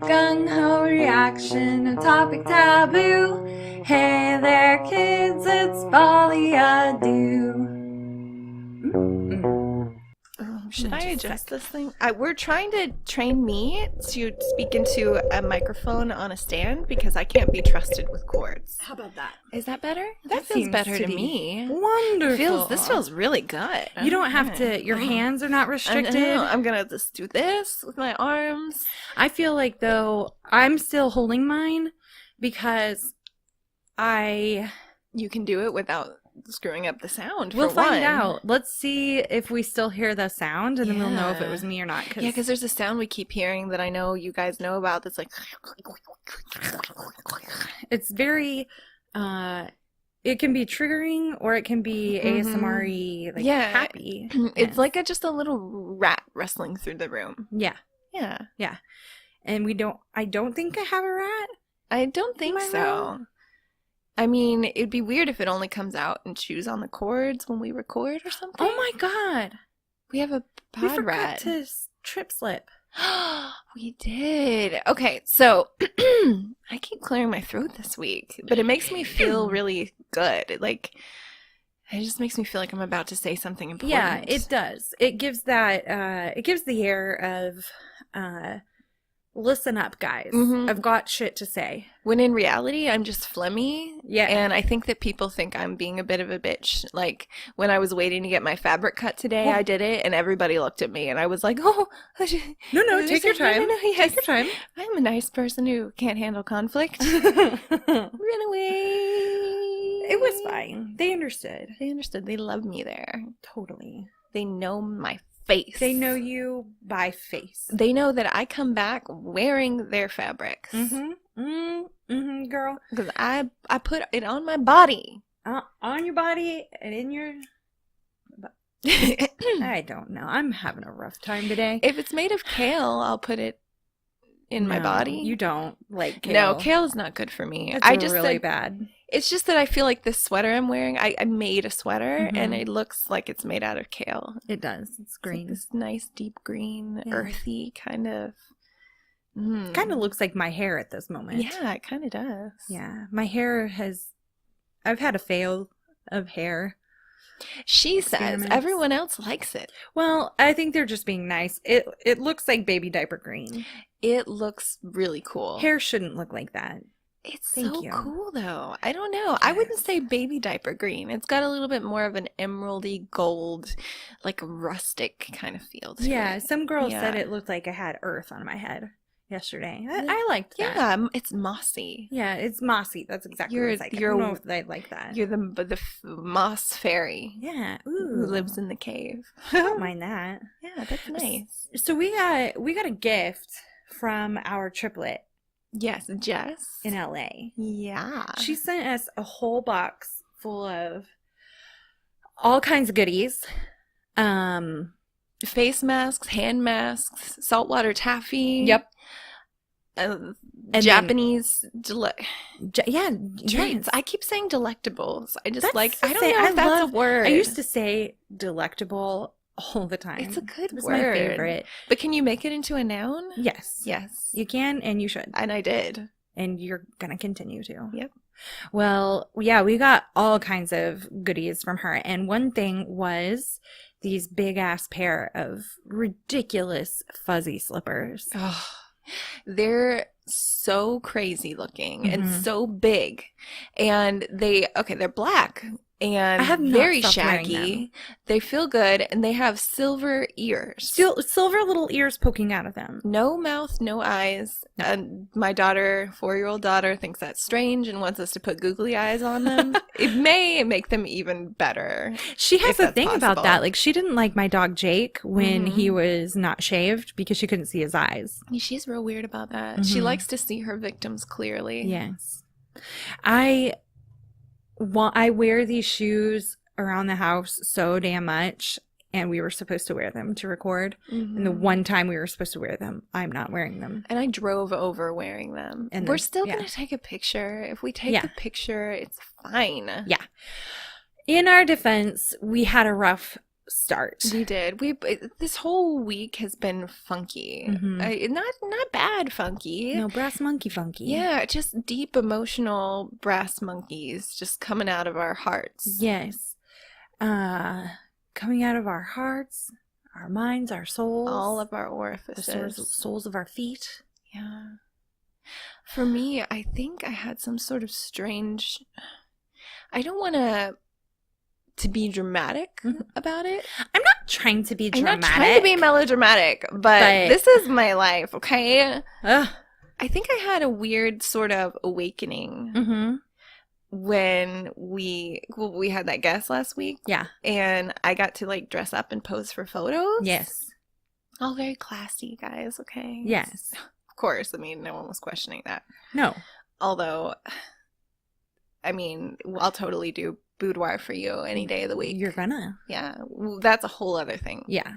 Gung-ho reaction, a topic taboo. Hey there, kids, it's Folie Deux. Should I adjust this thing? We're trying to train me to speak into a microphone on a stand because I can't be trusted with cords. How about that? Is that better? That feels seems better to to be me. Wonderful. This feels really good. You don't have to, your hands are not restricted. I'm gonna just do this with my arms. I feel like, though, I'm still holding mine because You can do it without screwing up the sound. We'll find one. out. Let's see if we still hear the sound, and then we'll know if it was me or not. Yeah, because there's a sound we keep hearing that I know you guys know about that's like... It's very... it can be triggering, or it can be ASMR-y, like happy. It's like just a little rat rustling through the room. Yeah. Yeah. Yeah. And I don't think I have a rat. I don't think so. I mean, it'd be weird if it only comes out and chews on the cords when we record or something. Oh my god. We have a pod we forgot rat. to trip slip. We did. Okay, so I keep clearing my throat this week, but it makes me feel really good. It just makes me feel like I'm about to say something important. Yeah, it does. It gives it gives the air of, listen up, guys. I've got shit to say. When in reality, I'm just phlegmy. Yeah. And I think that people think I'm being a bit of a bitch. Like, when I was waiting to get my fabric cut today, I did it, and everybody looked at me, and I was like, No, take your time. Yes. Take your time. I'm a nice person who can't handle conflict. Run away. It was fine. They understood. They love me there. Totally. They know my face. They know you by face. They know that I come back wearing their fabrics. Girl. Because I put it on my body. On your body and in your... I don't know. I'm having a rough time today. If it's made of kale, I'll put it in my body. You don't like kale. No, kale is not good for me. It's really bad. It's just that I feel like this sweater I'm wearing, I made a sweater, and it looks like it's made out of kale. It does. It's green. It's like this nice deep green, earthy kind of... Kind of looks like my hair at this moment. Yeah, it kind of does. Yeah. My hair has... I've had a fail of hair. She says everyone else likes it. Well, I think they're just being nice. It looks like baby diaper green. It looks really cool. Hair shouldn't look like that. It's so cool, though. I don't know. Yes. I wouldn't say baby diaper green. It's got a little bit more of an emeraldy gold, like rustic kind of feel to it. Yeah, some girls said it looked like I had earth on my head yesterday. I liked that. Yeah, it's mossy. Yeah, it's mossy. That's exactly what it's like. I don't know if I like that. You're the moss fairy. Yeah. Who lives in the cave. I don't mind that. Yeah, that's nice. So we got a gift from our triplet. Yes, Jess. In LA. Yeah. She sent us a whole box full of all kinds of goodies. Face masks, hand masks, saltwater taffy. Yep. Japanese treats. I keep saying delectables. I just I don't know if that's a word. I used to say delectable all the time. It's a good word. It's my favorite. But can you make it into a noun? Yes. Yes. You can, and you should. And I did. And you're going to continue to. Yep. Well, yeah, we got all kinds of goodies from her. And one thing was these big-ass pair of ridiculous fuzzy slippers. Oh, they're so crazy looking and so big. And they're black. And I have very shaggy. They feel good, and they have silver ears. Silver little ears poking out of them. No mouth, no eyes. And my 4-year-old daughter thinks that's strange and wants us to put googly eyes on them. It may make them even better. She has a thing about that. Like, she didn't like my dog Jake when he was not shaved because she couldn't see his eyes. She's real weird about that. She likes to see her victims clearly. Yes. I wear these shoes around the house so damn much, and we were supposed to wear them to record. And the one time we were supposed to wear them, I'm not wearing them. And I drove over wearing them. And we're still going to take a picture. If we take the picture, it's fine. Yeah. In our defense, we had a rough start. We did. This whole week has been funky. Not bad funky. No, brass monkey funky. Yeah, just deep emotional brass monkeys just coming out of our hearts. Yes. Coming out of our hearts, our minds, our souls. All of our orifices. The soles of our feet. Yeah. For me, I think I had some sort of strange... I don't want to be dramatic about it. I'm not trying to be dramatic. I'm not trying to be melodramatic, but this is my life, okay? I think I had a weird sort of awakening when we had that guest last week. Yeah. And I got to like dress up and pose for photos. Yes. All very classy, guys, okay? Yes. Of course. I mean, no one was questioning that. No. Although, I mean, I'll totally do boudoir for you any day of the week. You're gonna. Yeah. That's a whole other thing. Yeah.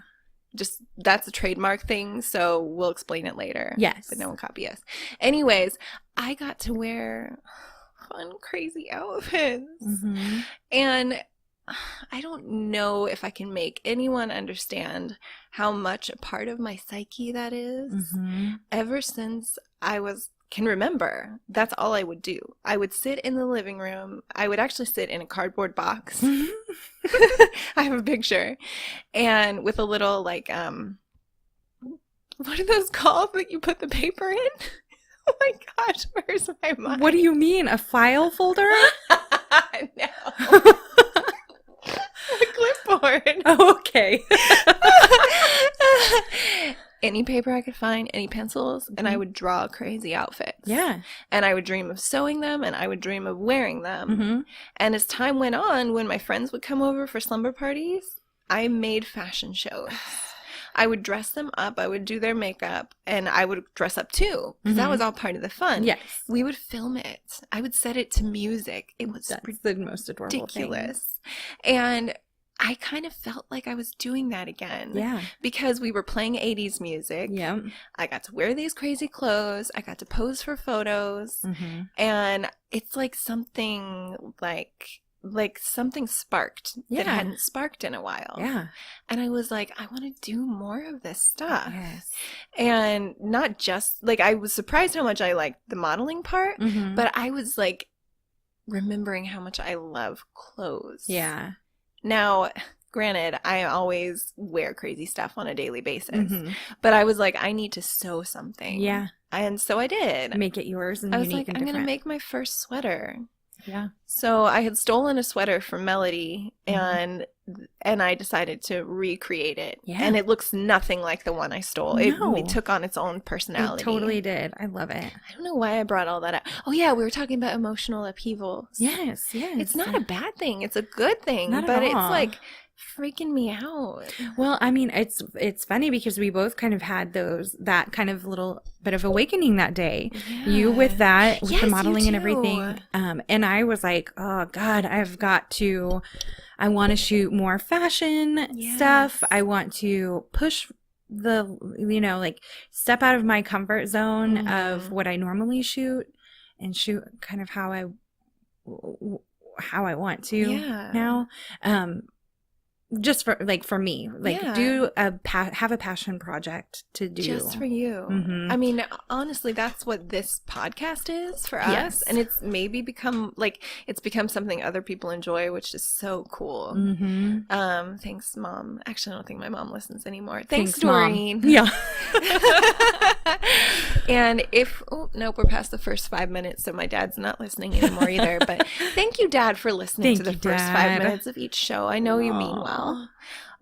Just, that's a trademark thing, so we'll explain it later. Yes. But no one copy us. Anyways, I got to wear fun, crazy outfits. And I don't know if I can make anyone understand how much a part of my psyche that is. Ever since I can remember, that's all I would do. I would sit in the living room. I would actually sit in a cardboard box. I have a picture. And with a little, like, what are those called that you put the paper in? Oh my gosh, where's my mind? What do you mean? A file folder? No. A clipboard. Oh, okay. Any paper I could find, any pencils, and I would draw crazy outfits. Yeah. And I would dream of sewing them, and I would dream of wearing them. And as time went on, when my friends would come over for slumber parties, I made fashion shows. I would dress them up, I would do their makeup, and I would dress up too, because that was all part of the fun. Yes. We would film it. I would set it to music. It was the most adorable ridiculous. And I kind of felt like I was doing that again. Yeah. Because we were playing 80s music. Yeah. I got to wear these crazy clothes. I got to pose for photos. And it's like something something sparked that hadn't sparked in a while. Yeah. And I was like, I want to do more of this stuff. Yes. And not just, like, I was surprised how much I liked the modeling part, but I was like remembering how much I love clothes. Yeah. Now, granted, I always wear crazy stuff on a daily basis, but I was like, I need to sew something. Yeah. And so I did. Make it yours and I was unique like, and I'm going to different. make my first sweater. Yeah. So I had stolen a sweater from Melody, and I decided to recreate it. Yeah. And it looks nothing like the one I stole. No. It took on its own personality. It totally did. I love it. I don't know why I brought all that up. Oh, yeah, we were talking about emotional upheavals. Yes, yes. It's not a bad thing. It's a good thing. Not at but it's all. like freaking me out. Well, I mean, it's funny because we both kind of had that kind of little bit of awakening that day. Yeah. You with that, with Yes, the you modeling and too. everything. And I was like, oh God, I want to shoot more fashion stuff. I want to push like step out of my comfort zone of what I normally shoot and shoot kind of how I want to now. Just for me, do have a passion project to do just for you. I mean, honestly, that's what this podcast is for us. Yes. And it's maybe become something other people enjoy, which is so cool. Thanks, Mom. Actually, I don't think my mom listens anymore. Thanks, Doreen. Mom. Yeah. And nope, we're past the first 5 minutes, so my dad's not listening anymore either. But thank you, Dad, for listening to the first 5 minutes of each show. I know you mean well.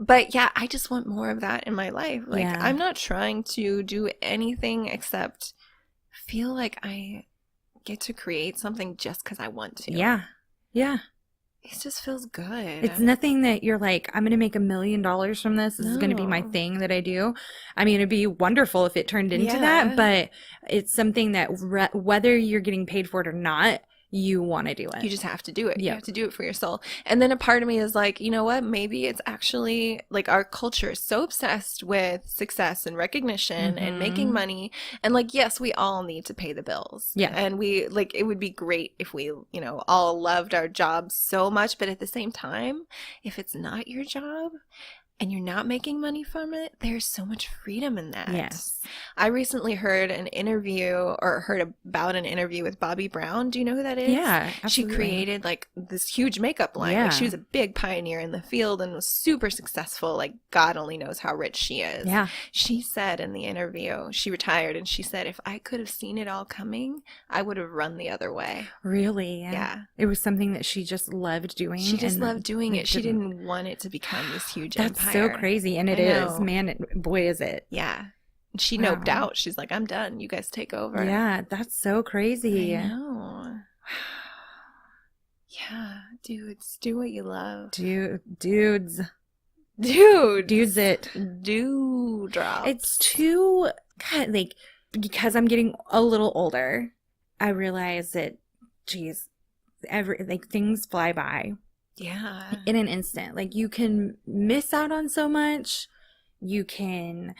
But yeah, I just want more of that in my life. Like, I'm not trying to do anything except feel like I get to create something just because I want to. Yeah. Yeah. It just feels good. It's nothing that you're like, I'm going to make $1 million from this. This is going to be my thing that I do. I mean, it'd be wonderful if it turned into that, but it's something that whether you're getting paid for it or not, you want to do it. You just have to do it. You Yeah. have to do it for your soul. And then a part of me is like, you know what? Maybe it's actually like our culture is so obsessed with success and recognition and making money. And like, yes, we all need to pay the bills. Yeah. And we like, it would be great if we, all loved our jobs so much. But at the same time, if it's not your job and you're not making money from it, there's so much freedom in that. Yes. I recently heard about an interview with Bobbi Brown. Do you know who that is? Yeah, She absolutely. created like this huge makeup line. Yeah. Like, she was a big pioneer in the field and was super successful. Like, God only knows how rich she is. Yeah. She said in the interview, she retired and she said, if I could have seen it all coming, I would have run the other way. Really? Yeah. It was something that she just loved doing. She just and, loved doing like, it. She didn't want it to become this huge That's empire. so crazy. And it I is. know. Man, boy, is it. Yeah. And she Wow. noped out. She's like, I'm done. You guys take over. Yeah, that's so crazy. I know. Yeah, dudes, do what you love. Dudes. Dudes it. do drop. It's too, God, like, because I'm getting a little older, I realize that, geez, things fly by yeah. in an instant. Like, you can miss out on so much. You can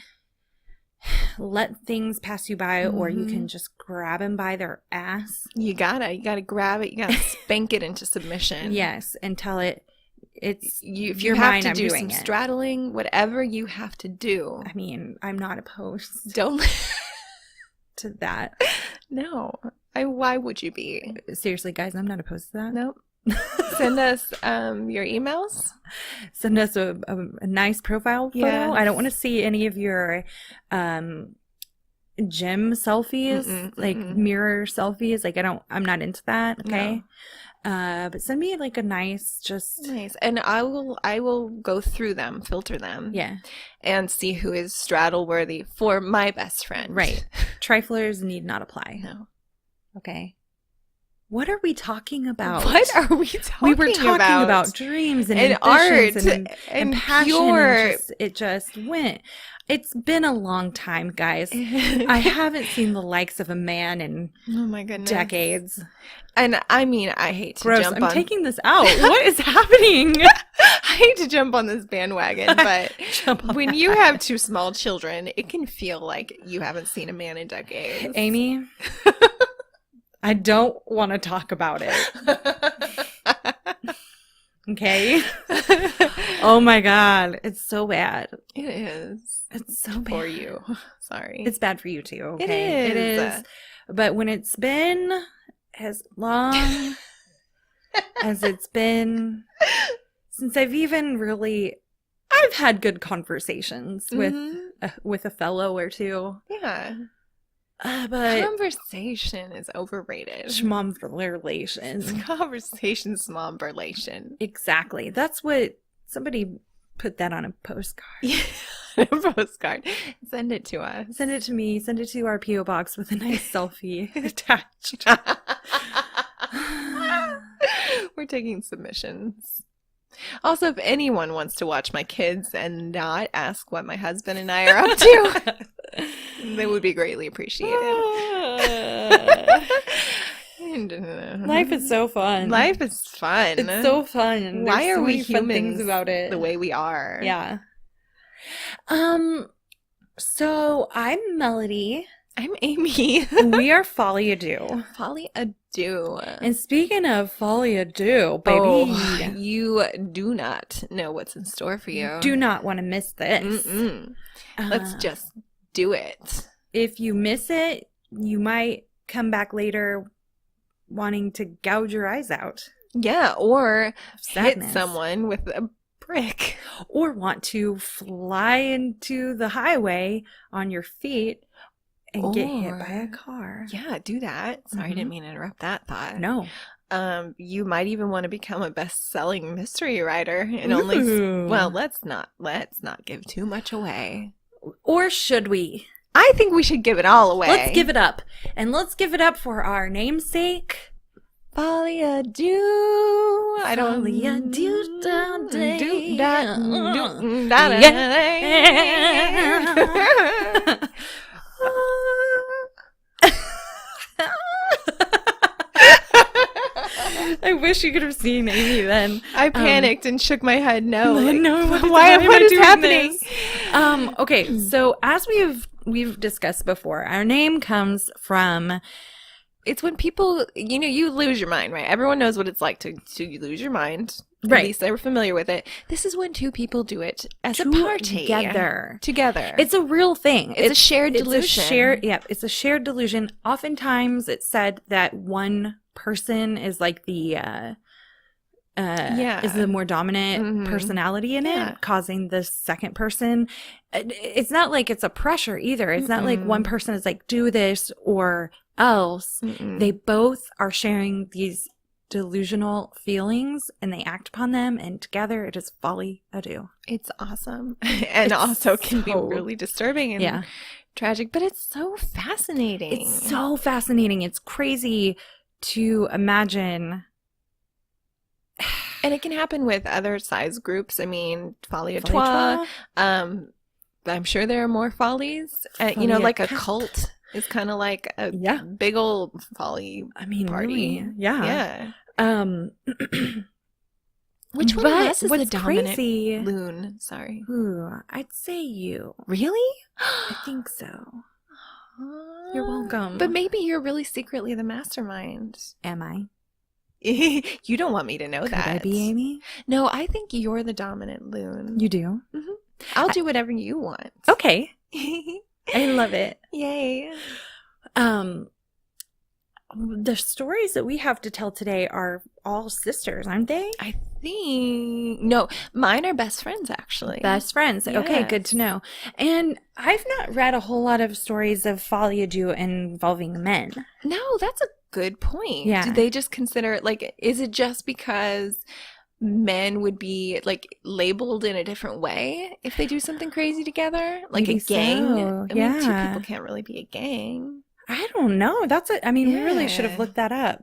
let things pass you by, or you can just grab them by their ass. You gotta grab it. You gotta spank it into submission. Yes, until it's If you're you have mine, to I'm do doing some it. straddling, whatever you have to do. I mean, I'm not opposed Don't. to that. No. Why would you be? Seriously, guys, I'm not opposed to that. Nope. Send us your emails. Send us a nice profile photo. Yes. I don't want to see any of your gym selfies, like mirror selfies. Like, I'm not into that. Okay. But send me like a nice, just Nice. And I will go through them, filter them. yeah, And see who is straddle worthy for my best friend. right. Triflers need not apply. No. Okay. What are we talking about? What are we talking about? We were talking about dreams and ambitions art and passion. pure. And it just went. It's been a long time, guys. I haven't seen the likes of a man in Oh my goodness. decades. And I mean, I hate to Gross. jump I'm on. taking this out. What is happening? I hate to jump on this bandwagon, but Jump on when that you wagon. have two small children, it can feel like you haven't seen a man in decades. Amy, I don't want to talk about it. Okay? Oh my God. It's so bad. It is. It's so bad. For you. Sorry. It's bad for you too. Okay? It is. It is. But when it's been as long as it's been since I've had good conversations with a fellow or two. Yeah. But Conversation is overrated. schmomverlation. Conversation smomberlation. Exactly. That's what somebody put that on a postcard. Yeah. A postcard. Send it to us. Send it to me. Send it to our P.O. box with a nice selfie attached. We're taking submissions. Also, if anyone wants to watch my kids and not ask what my husband and I are up to, they would be greatly appreciated. Life is so fun. Life is fun. It's so fun. Why There's are so we many fun humans things about it? the way we are? Yeah. So I'm Melody. I'm Amy. We are Folie Deux. Folie Deux. And speaking of Folie Deux, baby, Oh, you do not know what's in store for you. do not want to miss this. Let's just do it. If you miss it, you might come back later wanting to gouge your eyes out. Yeah, or hit Sadness. someone with a brick. Or want to fly into the highway on your feet and get hit by a car. Yeah, do that. Sorry, I didn't mean to interrupt that thought. No. You might even want to become a best-selling mystery writer and Ooh. let's not give too much away. Or should we? I think we should give it all away. Let's give it up. And let's give it up for our namesake. Folie Deux. I don't. Folie Deux down day. Do da do da da. I wish you could have seen Amy then. I panicked and shook my head. No, like, no. what is happening? Okay, so as we've discussed before, our name comes from. It's when people, you lose your mind, right? Everyone knows what it's like to lose your mind. Right. At least they were familiar with it. This is when two people do it as a party. Together. It's a real thing. It's a shared delusion. It's a shared delusion. Oftentimes it's said that one person is like the is the more dominant personality in it, causing the second person. It's not like it's a pressure either. It's not like one person is like, do this or else. They both are sharing these delusional feelings and they act upon them, and together it is Folie Deux. It's awesome. And also can be really disturbing and tragic, but it's so fascinating. It's so fascinating. It's crazy to imagine. And it can happen with other size groups. I mean, Folie Deux. I'm sure there are more follies. Like a cult is kind of like a big old folly party. Really, yeah. Which one of us is the dominant crazy loon? Sorry. Ooh, I'd say you. Really? I think so. You're welcome. But maybe you're really secretly the mastermind. Am I? You don't want me to know that. Could I be Amy? No, I think you're the dominant loon. You do? Mm-hmm. I'll do whatever you want. Okay. I love it. Yay. The stories that we have to tell today are all sisters, aren't they? I think. No, mine are best friends, actually. Best friends. Yes. Okay, good to know. And I've not read a whole lot of stories of Folie Deux involving men. No, that's a good point. Yeah. Do they just consider it, like, is it just because men would be, like, labeled in a different way if they do something crazy together? Like a gang? So. I mean, two people can't really be a gang. I don't know. We really should have looked that up.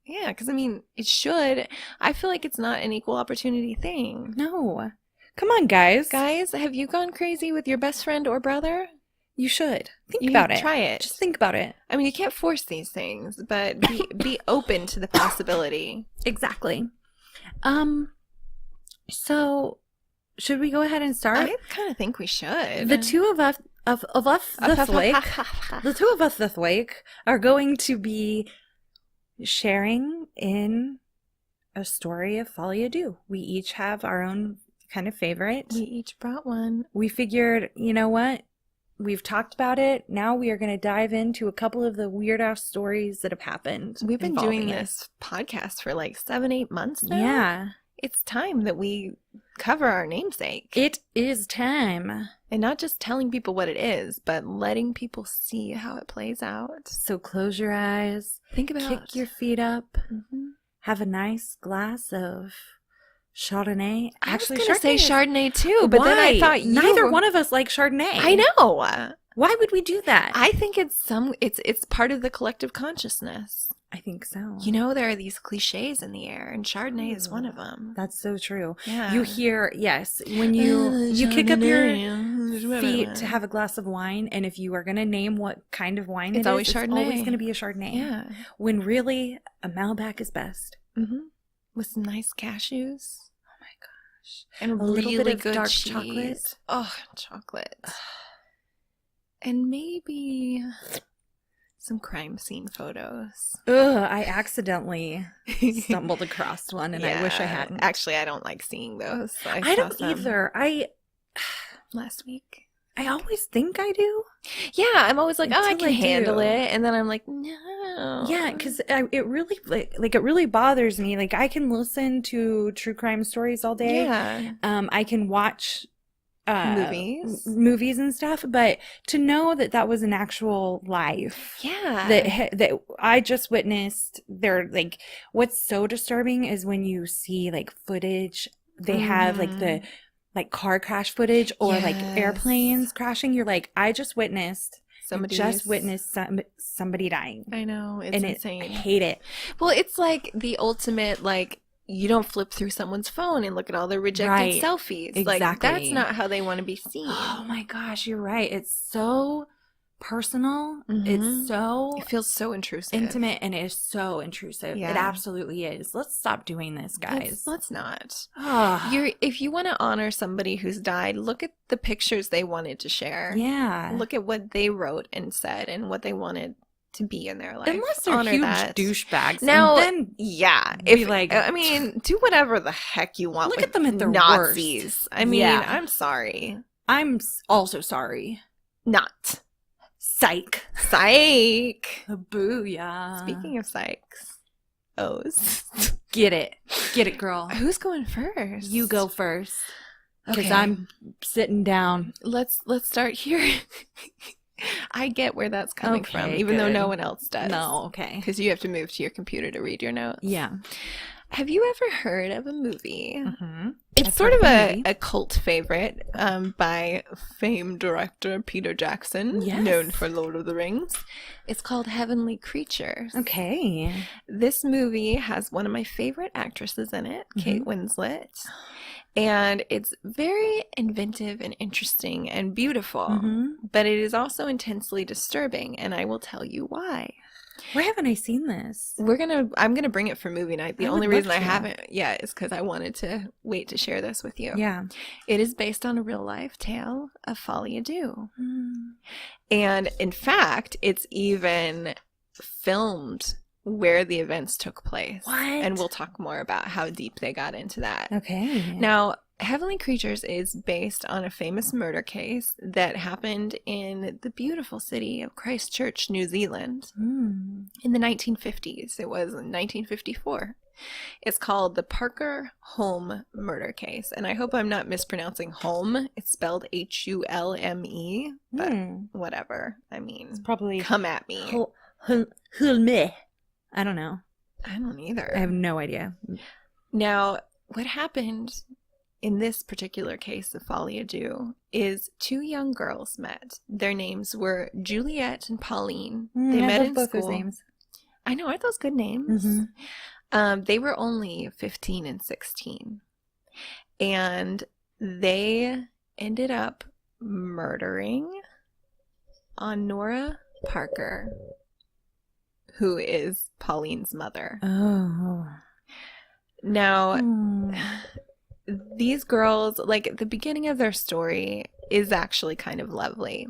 Yeah, because, it should. I feel like it's not an equal opportunity thing. No. Come on, guys. Guys, have you gone crazy with your best friend or brother? You should. Think about it. Try it. Just think about it. You can't force these things, but be open to the possibility. Exactly. So, should we go ahead and start? I kind of think we should. The two of us this week are going to be sharing in a story of Folie Deux. We each have our own kind of favorite. We each brought one. We figured, you know what? We've talked about it. Now we are going to dive into a couple of the weird ass stories that have happened. We've been doing this podcast for like 7-8 months now. Yeah. It's time that we cover our namesake. It is time. And not just telling people what it is, but letting people see how it plays out. So close your eyes. Think about Kick your feet up. Have a nice glass of Chardonnay. I was going to say Chardonnay too, but then I thought neither one of us like Chardonnay. I know. Why would we do that? I think it's part of the collective consciousness. I think so. There are these cliches in the air, and Chardonnay is one of them. That's so true. Yeah. You hear, when you kick up your feet to have a glass of wine, and if you are going to name what kind of wine it's always Chardonnay. It's always going to be a Chardonnay. Yeah. When really, a Malbec is best. With some nice cashews. Oh my gosh. And a really little bit of good dark cheese. chocolate. Oh, chocolate. And maybe some crime scene photos. I accidentally stumbled across one, and I wish I hadn't. Actually, I don't like seeing those. I don't either. Last week. I always think I do. Yeah, I'm always like, I can handle it, and then I'm like, no. Yeah, because it really it really bothers me. Like, I can listen to true crime stories all day. Yeah. I can watch movies and stuff, but to know that was an actual life, that I just witnessed. They're like, what's so disturbing is when you see like footage they have, like the car crash footage or like airplanes crashing. You're like, I just witnessed somebody dying. I know, it's insane. I hate it. Well, it's like the ultimate, like, you don't flip through someone's phone and look at all their rejected selfies. Exactly. Like, that's not how they want to be seen. Oh my gosh, you're right. It's so personal. Mhm. It's so It feels so intrusive. intimate, and it is so intrusive. Yeah. It absolutely is. Let's stop doing this, guys. Let's not. Ah, If you want to honor somebody who's died, look at the pictures they wanted to share. yeah. Look at what they wrote and said and what they wanted to be in their life. Unless they're honor huge that. douchebags. Now, and then yeah, be if like- I mean, do whatever the heck you want. Look with at them at their Nazis. worst. I mean, Yeah. I'm sorry. I'm also sorry. Not. Psych. Psych. Booyah. Speaking of psychs, O's. Get it. Get it, girl. Who's going first? You go first. Because Okay. I'm sitting down. Let's start here. I get where that's coming Okay, from, even though good. no one else does. No, okay. Because you have to move to your computer to read your notes. Yeah. Have you ever heard of a movie? Mm-hmm. It's I've sort heard of of the a movie. cult favorite by famed director Peter Jackson, Yes. known for Lord of the Rings. It's called Heavenly Creatures. Okay. This movie has one of my favorite actresses in it, Kate Winslet. And it's very inventive and interesting and beautiful, Mm-hmm. but it is also intensely disturbing, and I will tell you why. Where haven't I seen this? I'm gonna bring it for movie night. The I only would love reason I to. haven't yet is because I wanted to wait to share this with you. Yeah. It is based on a real life tale of Folie Deux. Mm. And in fact, it's even filmed where the events took place. What? And we'll talk more about how deep they got into that. Okay. Now, Heavenly Creatures is based on a famous murder case that happened in the beautiful city of Christchurch, New Zealand Mm. in the 1950s. It was in 1954. It's called the Parker Home murder case. And I hope I'm not mispronouncing home. It's spelled Hulme, but whatever. I mean, Probably come at me. Hulme. I don't know. I don't either. I have no idea. Now, what happened in this particular case of Folie Deux is two young girls met. Their names were Juliet and Pauline. They I met love in both school. those names. I know, aren't those good names? Mhm. They were only 15 and 16. And they ended up murdering Honora Parker, who is Pauline's mother. Oh. Now, Mm. these girls, like, the beginning of their story is actually kind of lovely.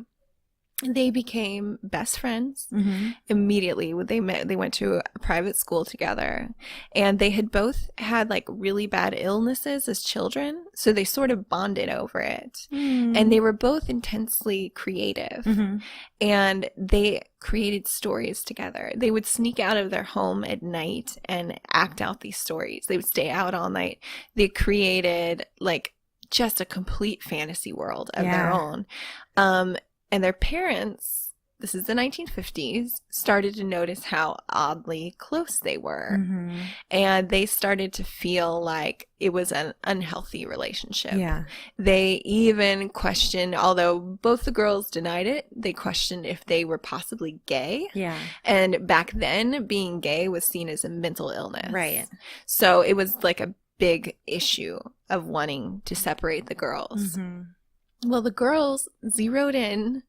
They became best friends Mhm. immediately when they met. They went to a private school together, and they had both had like really bad illnesses as children, so they sort of bonded over it. And they were both intensely creative, Mhm. and they created stories together. They would sneak out of their home at night and act out these stories. They would stay out all night. They created like just a complete fantasy world of their Yeah. own. And their parents, this is the 1950s, started to notice how oddly close they were. Mhm. And they started to feel like it was an unhealthy relationship. Yeah. They even questioned, although both the girls denied it, they questioned if they were possibly gay. Yeah. And back then, being gay was seen as a mental illness. Right. So it was like a big issue of wanting to separate the girls. Mhm. Well, the girls zeroed in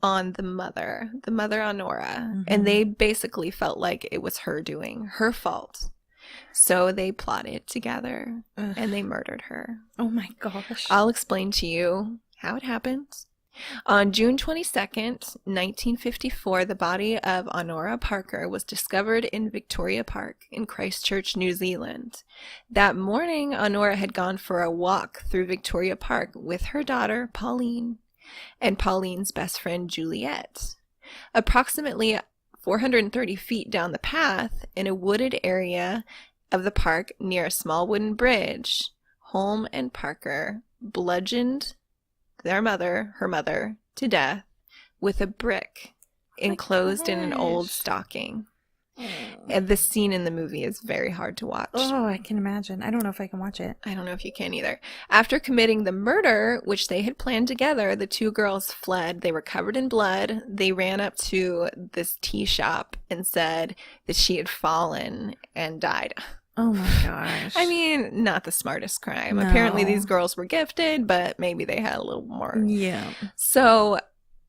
on the mother Honora, and they basically felt like it was her doing, her fault. So they plotted together Ugh. and they murdered her. Oh my gosh. I'll explain to you how it happened. On June 22nd, 1954, the body of Honora Parker was discovered in Victoria Park in Christchurch, New Zealand. That morning, Honora had gone for a walk through Victoria Park with her daughter, Pauline, and Pauline's best friend, Juliet. Approximately 430 feet down the path, in a wooded area of the park near a small wooden bridge, Holm and Parker bludgeoned her mother, to death with a brick enclosed in an old gosh. stocking. And this scene in the movie is very hard to watch. Oh, I can imagine. I don't know if I can watch it. I don't know if you can either. After committing the murder, which they had planned together, the two girls fled. They were covered in blood. They ran up to this tea shop and said that she had fallen and died. Oh my gosh. I mean, not the smartest crime. No. Apparently these girls were gifted, but maybe they had a little more. Yeah. So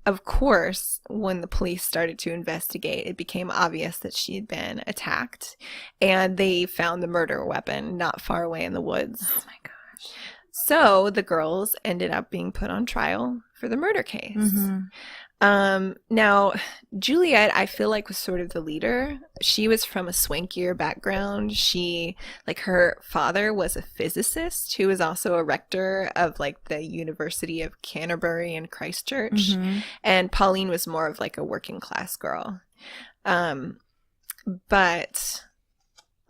of course, when the police started to investigate, it became obvious that she had been attacked, and they found the murder weapon not far away in the woods. Oh my gosh. So the girls ended up being put on trial for the murder case. Mm-hmm. Now, Juliet, I feel like, was sort of the leader. She was from a swankier background. Her father was a physicist who was also a rector of, like, the University of Canterbury and Christchurch. Mm-hmm. And Pauline was more of, like, a working class girl. But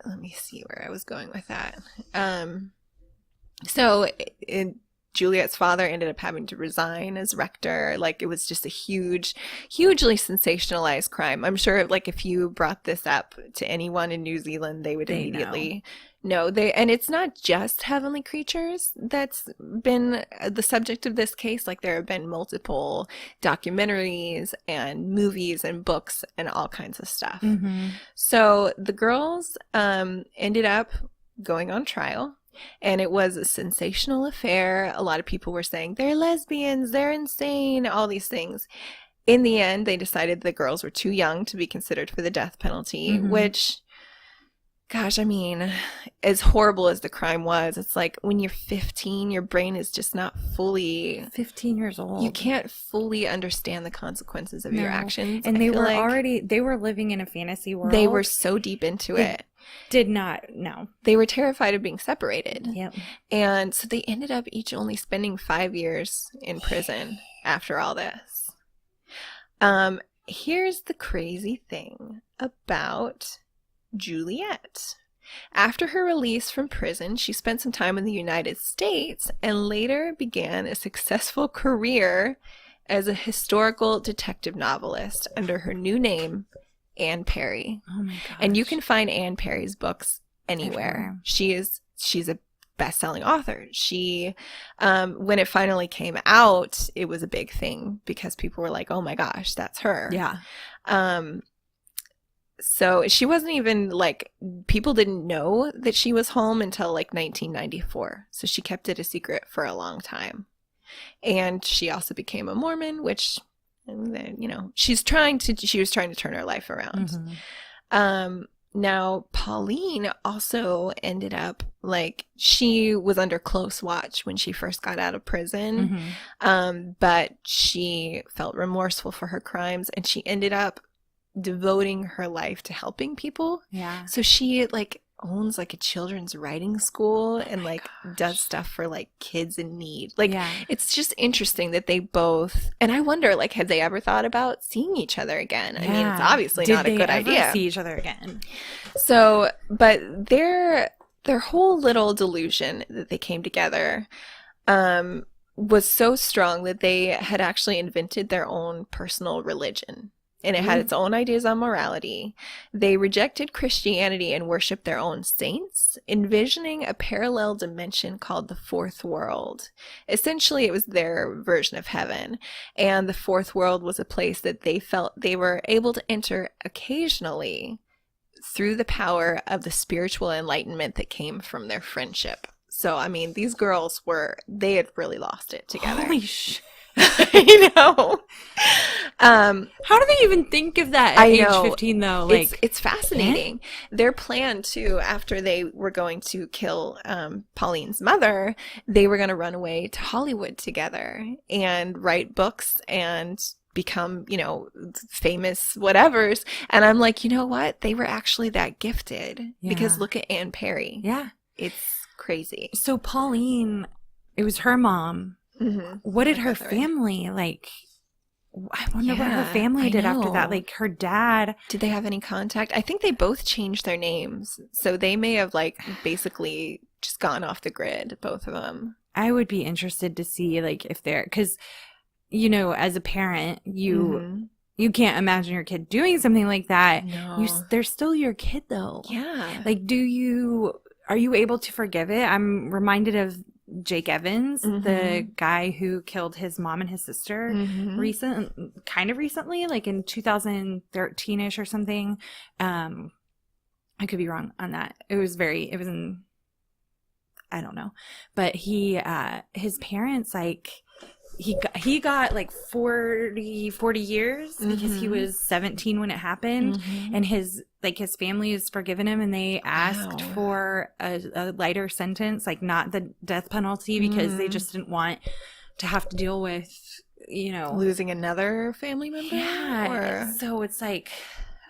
let me see where I was going with that. Juliet's father ended up having to resign as rector. Like, it was just a hugely sensationalized crime. I'm sure, like, if you brought this up to anyone in New Zealand, they would immediately know. And it's not just heavenly creatures that's been the subject of this case. Like, there have been multiple documentaries and movies and books and all kinds of stuff. Mm-hmm. So the girls ended up going on trial. And it was a sensational affair. A lot of people were saying, they're lesbians, they're insane, all these things. In the end, they decided the girls were too young to be considered for the death penalty, mm-hmm. which, gosh, I mean, as horrible as the crime was, it's like when you're 15, your brain is just not fully... 15 years old. You can't fully understand the consequences of your actions. And they were living in a fantasy world. They were so deep into it. Did not know. They They were terrified of being separated. Yep. And so they ended up each only spending 5 years in prison after all this. Here's the crazy thing about Juliet. After her release from prison, she spent some time in the United States and later began a successful career as a historical detective novelist under her new name, Anne Perry. Oh my gosh. And you can find Anne Perry's books anywhere. She's a best-selling author. She when it finally came out, it was a big thing because people were like, "Oh my gosh, that's her." Yeah. So she wasn't even, like, people didn't know that she was home until, like, 1994. So she kept it a secret for a long time. And she also became a Mormon, which, you know, she was trying to turn her life around. Mm-hmm. Now, Pauline also ended up, like, she was under close watch when she first got out of prison. Mm-hmm. But she felt remorseful for her crimes, and she ended up devoting her life to helping people. Yeah. So she, like, owns, like, a children's writing school and, like, does stuff for, like, kids in need. Like, it's just interesting that they both, and I wonder, like, have they ever thought about seeing each other again? I mean, it's obviously not a good idea. Did they ever see each other again? So, but their whole little delusion that they came together was so strong that they had actually invented their own personal religion. And it had its own ideas on morality. They rejected Christianity and worshiped their own saints, envisioning a parallel dimension called the fourth world. Essentially, it was their version of heaven. And the fourth world was a place that they felt they were able to enter occasionally through the power of the spiritual enlightenment that came from their friendship. So, I mean, these girls they had really lost it together. Holy shit. I know. How do they even think of that at age 15, though? Like, it's fascinating. Their plan, too, after they were going to kill Pauline's mother, they were going to run away to Hollywood together and write books and become, you know, famous whatevers. And I'm like, you know what? They were actually that gifted. Yeah. Because look at Anne Perry. Yeah. It's crazy. So Pauline, it was her mom. Mm-hmm. What did her family, like, I wonder what her family did after that. Like, her dad. Did they have any contact? I think they both changed their names. So they may have, like, basically just gone off the grid, both of them. I would be interested to see, like, if they're, because, you know, as a parent, you can't imagine your kid doing something like that. No. They're still your kid, though. Yeah. Like, are you able to forgive it? I'm reminded of Jake Evans, the guy who killed his mom and his sister recently, like in 2013-ish or something. I could be wrong on that. It was I don't know. But his parents, like, he got like 40 years because he was 17 when it happened, and his family has forgiven him, and they asked for a lighter sentence, like not the death penalty, because they just didn't want to have to deal with, you know, losing another family member. Yeah. So it's like,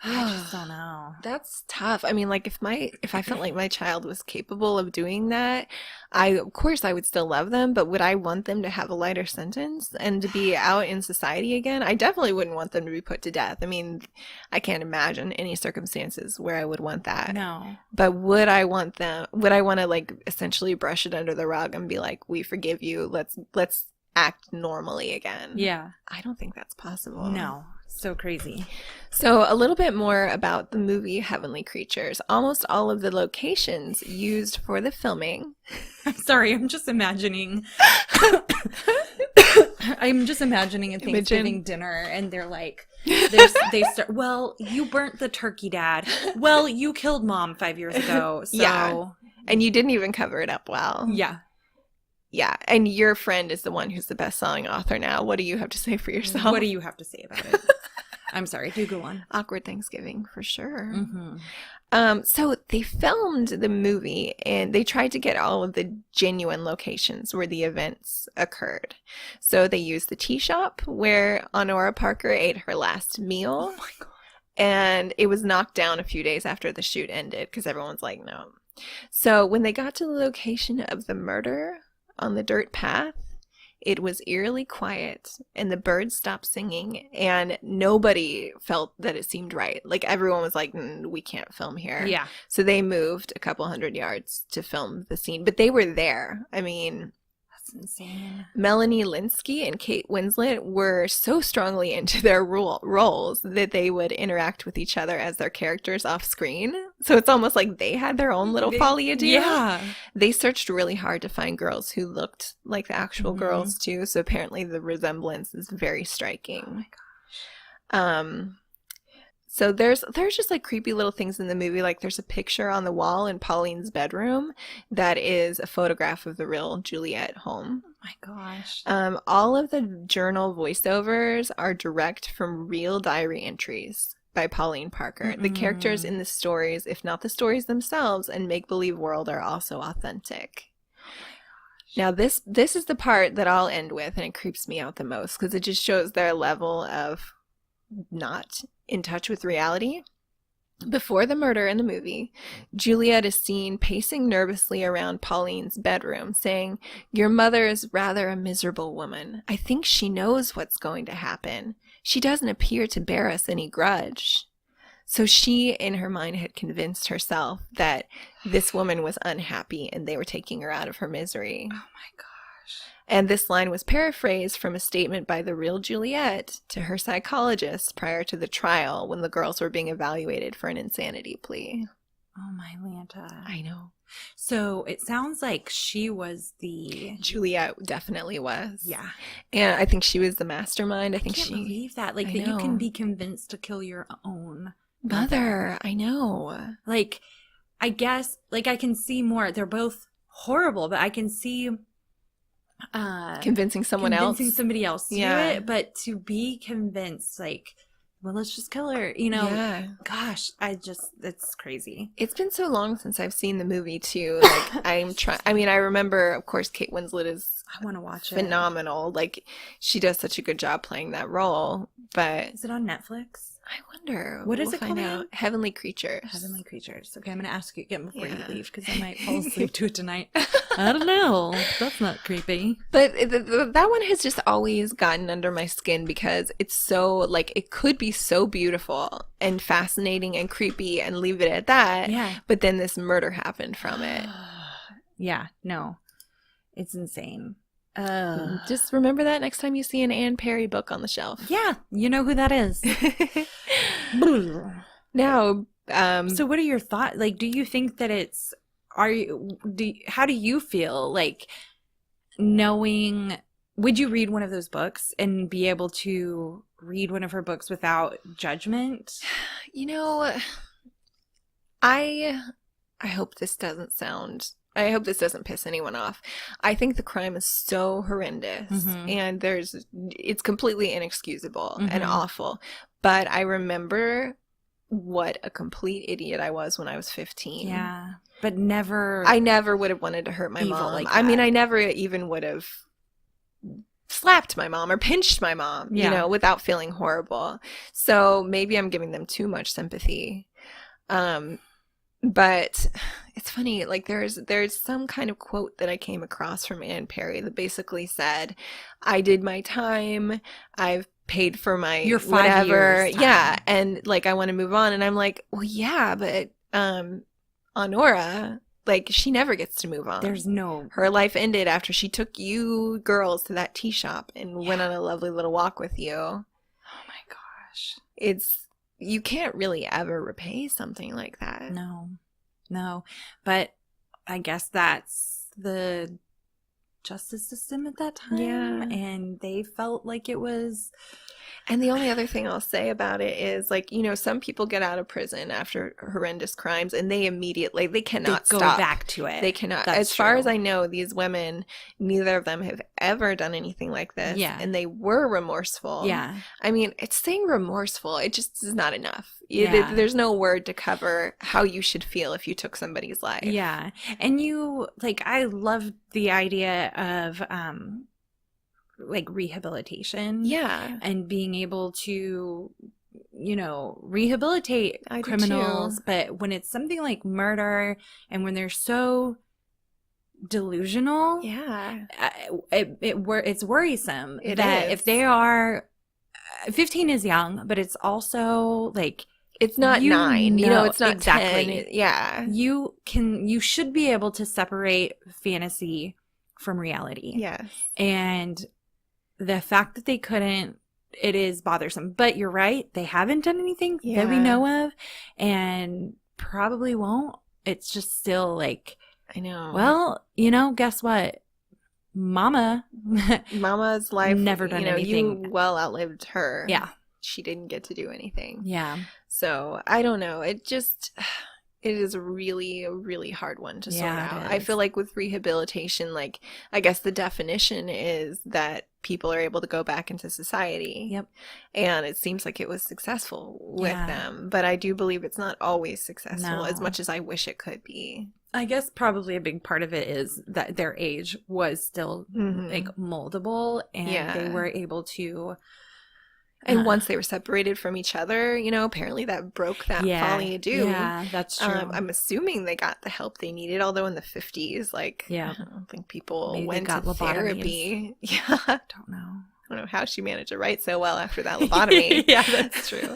I just don't know. That's tough. I mean, like if I felt like my child was capable of doing that, of course I would still love them, but would I want them to have a lighter sentence and to be out in society again? I definitely wouldn't want them to be put to death. I mean, I can't imagine any circumstances where I would want that. No. But would I want to like essentially brush it under the rug and be like, we forgive you. Let's act normally again. Yeah. I don't think that's possible. No. So crazy. So a little bit more about the movie Heavenly Creatures. Almost all of the locations used for the filming. I'm sorry, I'm just imagining a Thanksgiving dinner, and they're like, they start, well, you burnt the turkey, Dad. Well, you killed Mom 5 years ago. So yeah. And you didn't even cover it up well. Yeah. Yeah, and your friend is the one who's the best-selling author now. What do you have to say for yourself? What do you have to say about it? I'm sorry, do go on. Awkward Thanksgiving, for sure. Mm-hmm. So they filmed the movie, and they tried to get all of the genuine locations where the events occurred. So they used the tea shop where Honora Parker ate her last meal. Oh my God. And it was knocked down a few days after the shoot ended because everyone's like, no. So when they got to the location of the murder on the dirt path, it was eerily quiet, and the birds stopped singing, and nobody felt that it seemed right. Like, everyone was like, we can't film here. Yeah. So they moved a couple 100 yards to film the scene, but they were there. I mean, that's insane. Melanie Linsky and Kate Winslet were so strongly into their roles that they would interact with each other as their characters off screen. So it's almost like they had their own little Folie Deux. Yeah. They searched really hard to find girls who looked like the actual girls too. So apparently the resemblance is very striking. Oh my gosh. So there's just like creepy little things in the movie. Like there's a picture on the wall in Pauline's bedroom that is a photograph of the real Juliet home. Oh my gosh. All of the journal voiceovers are direct from real diary entries by Pauline Parker. The characters in the stories, if not the stories themselves, and make-believe world are also authentic. Now this is the part that I'll end with, and it creeps me out the most because it just shows their level of not in touch with reality. Before the murder in the movie, Juliet is seen pacing nervously around Pauline's bedroom, saying, "Your mother is rather a miserable woman. I think she knows what's going to happen. She doesn't appear to bear us any grudge." So she, in her mind, had convinced herself that this woman was unhappy and they were taking her out of her misery. Oh my gosh. And this line was paraphrased from a statement by the real Juliet to her psychologist prior to the trial when the girls were being evaluated for an insanity plea. Oh my Lanta. I know. So it sounds like she was Juliet definitely was. Yeah. And I think she was the mastermind. I can't believe that. Like, that you can be convinced to kill your own mother. I know. Like, I guess, like, I can see more. They're both horrible, but I can see convincing somebody else to do it, but to be convinced, like, well, let's just kill her, you know. Yeah. Gosh, it's crazy. It's been so long since I've seen the movie too. Like, I mean, I remember, of course, Kate Winslet is I want to watch phenomenal. Like, she does such a good job playing that role. But is it on Netflix? I wonder. What is it called? Heavenly Creatures. Heavenly Creatures. Okay, I'm going to ask you again before you leave because I might fall asleep to it tonight. I don't know. That's not creepy. But that one has just always gotten under my skin because it's so, like, it could be so beautiful and fascinating and creepy and leave it at that. Yeah. But then this murder happened from it. Yeah, no. It's insane. Just remember that next time you see an Anne Perry book on the shelf. Yeah, you know who that is. Now, so what are your thoughts? Like, do you think that it's, how do you feel like knowing, would you read one of those books and be able to read one of her books without judgment? You know, I hope this doesn't sound, I hope this doesn't piss anyone off. I think the crime is so horrendous, and it's completely inexcusable and awful. But I remember what a complete idiot I was when I was 15. Yeah. But never. I never would have wanted to hurt my mom. Like I mean, I never even would have slapped my mom or pinched my mom, you know, without feeling horrible. So maybe I'm giving them too much sympathy. But it's funny, like there's some kind of quote that I came across from Ann Perry that basically said, I did my time, I've paid for my your 5 whatever. years time. Yeah. And like, I want to move on. And I'm like, well, yeah, but Honora, like, she never gets to move on. There's no. Her life ended after she took you girls to that tea shop and went on a lovely little walk with you. Oh my gosh. You can't really ever repay something like that. No. But I guess that's the justice system at that time. Yeah. And they felt like it was. And the only other thing I'll say about it is, like, you know, some people get out of prison after horrendous crimes and they immediately, they cannot go stop. back to it. They cannot. That's as far true. as I know, these women, neither of them have ever done anything like this. Yeah. And they were remorseful. Yeah. I mean, it's saying remorseful. It just is not enough. Yeah. There's no word to cover how you should feel if you took somebody's life. Yeah. And I love the idea of, like, rehabilitation. Yeah. And being able to, you know, rehabilitate I do criminals. too. But when it's something like murder and when they're so delusional, Yeah. it's worrisome It that is. if they are 15 is young, but it's also like It's not 9. You know, it's not exactly 10. Yeah. you should be able to separate fantasy from reality. Yes. And the fact that they couldn't, it is bothersome. But you're right, they haven't done anything that we Yeah. know of and probably won't. It's just still like, I know. well, you know, guess what? Mama's life never done anything. You well outlived her. Yeah. She didn't get to do anything. Yeah. So I don't know. It is a really, really hard one to sort out. I feel like with rehabilitation, like, I guess the definition is that people are able to go back into society. Yep. And it seems like it was successful with them. But I do believe it's not always successful as much as I wish it could be. I guess probably a big part of it is that their age was still like moldable and they were able to. And once they were separated from each other, you know, apparently that broke that Folie Deux. Yeah, that's true. I'm assuming they got the help they needed, although in the 50s, like, yeah. I don't think people Maybe went got to therapy. Yeah. Don't know. I don't know how she managed to write so well after that lobotomy. Yeah, that's true.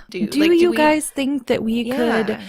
Do like, you guys think that we Yeah.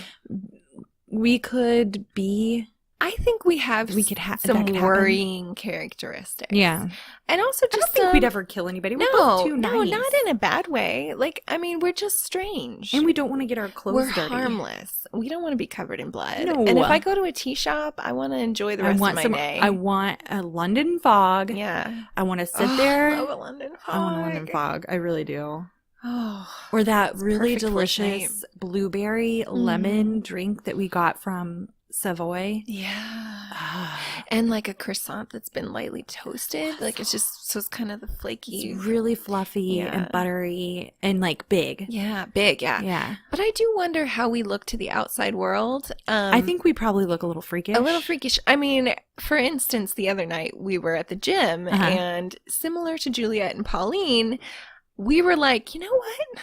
could be? I think we could have some worrying characteristics. Yeah. And also I just don't think we'd ever kill anybody. We're both too nice. No, not in a bad way. Like, I mean, we're just strange. And we don't want to get our clothes dirty. We're harmless. We don't want to be covered in blood. No. And if I go to a tea shop, I want to enjoy the rest of my day. I want a London fog. Yeah. I want to sit there. I love a London fog. I want a London fog. I really do. Oh, or that really perfect for shame. delicious blueberry lemon drink that we got from Savoy. Yeah. And like a croissant that's been lightly toasted. Like, it's just, so it's kind of the flaky. It's really fluffy and buttery and like big. Yeah, big, yeah. Yeah. But I do wonder how we look to the outside world. I think we probably look a little freakish. A little freakish. I mean, for instance, the other night we were at the gym and similar to Juliet and Pauline, we were like, you know what?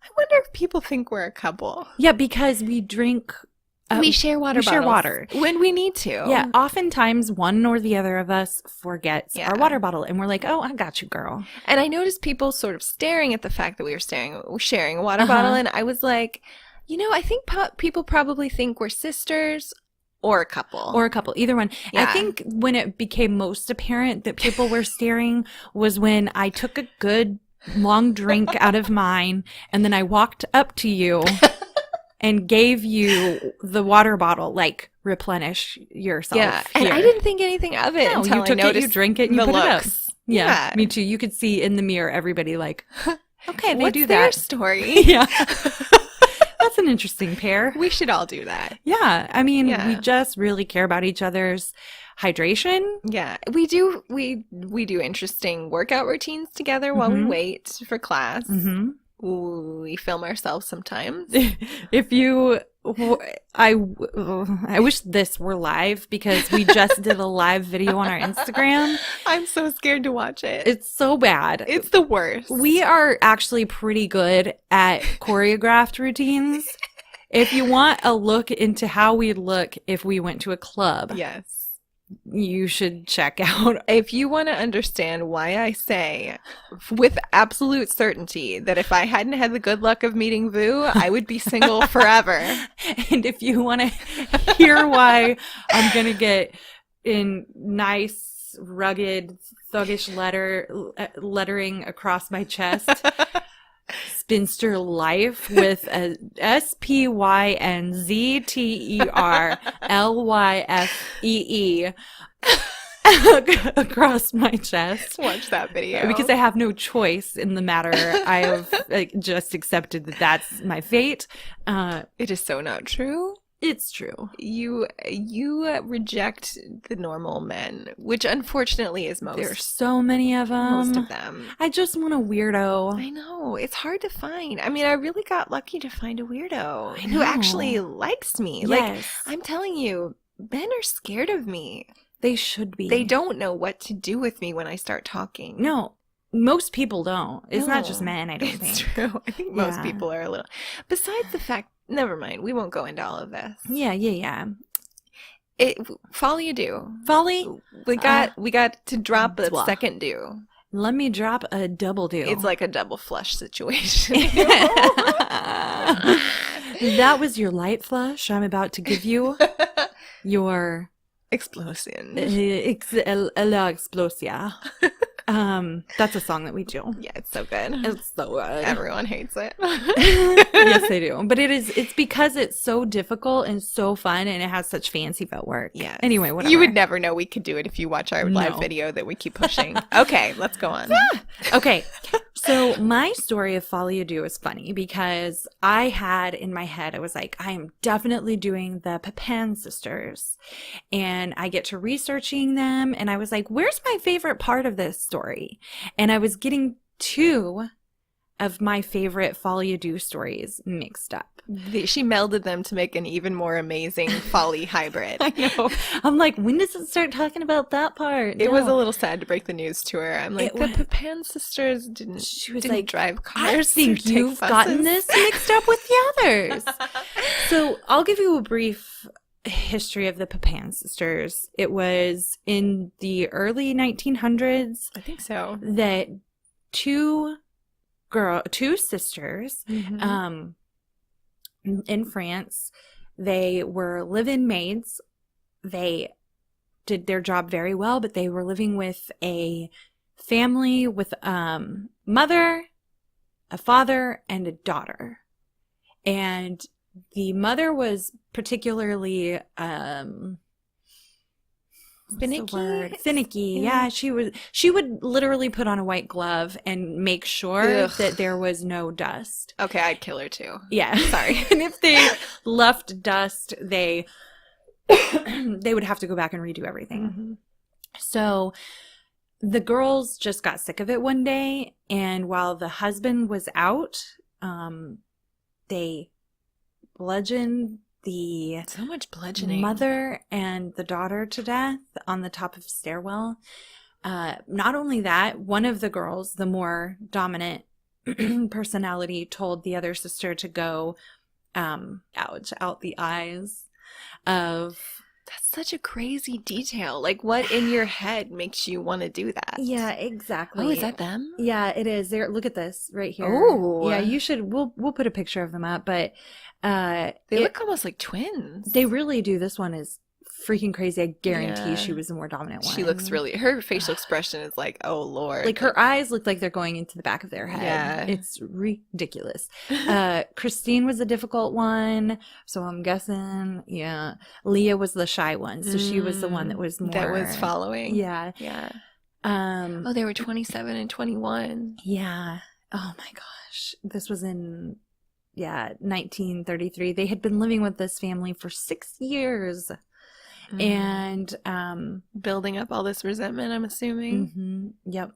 I wonder if people think we're a couple. Yeah, because we drink. We share water bottles. Share water. When we need to. Yeah, oftentimes one or the other of us forgets our water bottle. And we're like, oh, I got you, girl. And I noticed people sort of staring at the fact that we were sharing a water bottle. And I was like, you know, I think people probably think we're sisters or a couple. Or a couple, either one. Yeah. I think when it became most apparent that people were staring was when I took a good long drink out of mine and then I walked up to you and gave you the water bottle, like, replenish yourself. Yeah, and here. I didn't think anything of it until you took I noticed it, you drink it, and you the put looks. it up. Yeah, me too. You could see in the mirror everybody like, okay, they What's do their that. story? Yeah. That's an interesting pair. We should all do that. Yeah. I mean, Yeah. we just really care about each other's hydration. Yeah, we do. We do interesting workout routines together while we wait for class. We film ourselves sometimes. If you, I wish this were live because we just did a live video on our Instagram. I'm so scared to watch it. It's so bad. It's the worst. We are actually pretty good at choreographed routines. If you want a look into how we'd look if we went to a club, Yes. you should check out. If you want to understand why I say with absolute certainty that if I hadn't had the good luck of meeting Vu, I would be single forever. And if you want to hear why I'm going to get in nice, rugged, thuggish lettering across my chest, Spinster Life with a SPYNZTERLYFEE across my chest. Watch that video. Because I have no choice in the matter. I have just accepted that that's my fate. It is so not true. It's true. You reject the normal men, which unfortunately is most. There's so many of them. Most of them. I just want a weirdo. I know. It's hard to find. I mean, I really got lucky to find a weirdo I who know. actually likes me. Yes. Like, I'm telling you, men are scared of me. They should be. They don't know what to do with me when I start talking. No. Most people don't. It's not just No, men, I don't it's think. true. I think most Yeah. people are a little. Besides the fact, never mind. We won't go into all of this. Yeah. Folie Deux. Folly, We got to drop a Dwa. second do. let me drop a double do. It's like a double flush situation. That was your light flush. I'm about to give you your Explosion. La Explosia. That's a song that we do. Yeah, it's so good. It's so good. Everyone hates it. Yes, they do. But it's because it's so difficult and so fun and it has such fancy footwork. Yeah. Anyway, whatever. You would never know we could do it if you watch our live No. video that we keep pushing. Okay, let's go on. Okay. So my story of Folie Deux is funny because I had in my head, I was like, I am definitely doing the PAP Ancestors. And I get to researching them. And I was like, where's my favorite part of this story? And I was getting two of my favorite Folie Deux stories mixed up. She melded them to make an even more amazing Folly hybrid. I know. I'm like, when does it start talking about that part? It was a No. little sad to break the news to her. I'm like, It the was- PAP Ancestors didn't like, drive cars. I or think take you've gotten buses." this mixed up with the others. So I'll give you a brief history of the PAP Ancestors. It was in the early 1900s I think so. that two sisters, Mhm. in France, they were live-in maids. They did their job very well, but they were living with a family with mother, a father, and a daughter. And the mother was particularly Finicky? finicky. Yeah. Yeah, she would literally put on a white glove and make sure Ugh. that there was no dust. Okay, I'd kill her too. Yeah, sorry. And if they left dust, they would have to go back and redo everything. Mhm. So the girls just got sick of it one day, and while the husband was out, they bludgeoned the So much bludgeoning. mother and the daughter to death on the top of a stairwell. Not only that, one of the girls, the more dominant personality, told the other sister to go gouge out the eyes of... That's such a crazy detail. Like, what in your head makes you want to do that? Yeah, exactly. Oh, is that them? Yeah, it is. There, look at this right here. Oh. Yeah, you should. We'll put a picture of them up, but They look almost like twins. they really do. This one is freaking crazy. I guarantee Yeah. she was the more dominant one. She looks really. Her facial expression is like, oh Lord. like her eyes look like they're going into the back of their head. Yeah. It's ridiculous. Christine was a difficult one, so I'm guessing. Yeah, Leah was the shy one, so she was the one that was more that was following. Yeah. Yeah. Oh, Oh, they were 27 and 21. yeah. Oh my gosh, this was in yeah, 1933. They had been living with this family for 6 years. And building up all this resentment, I'm assuming. Yep.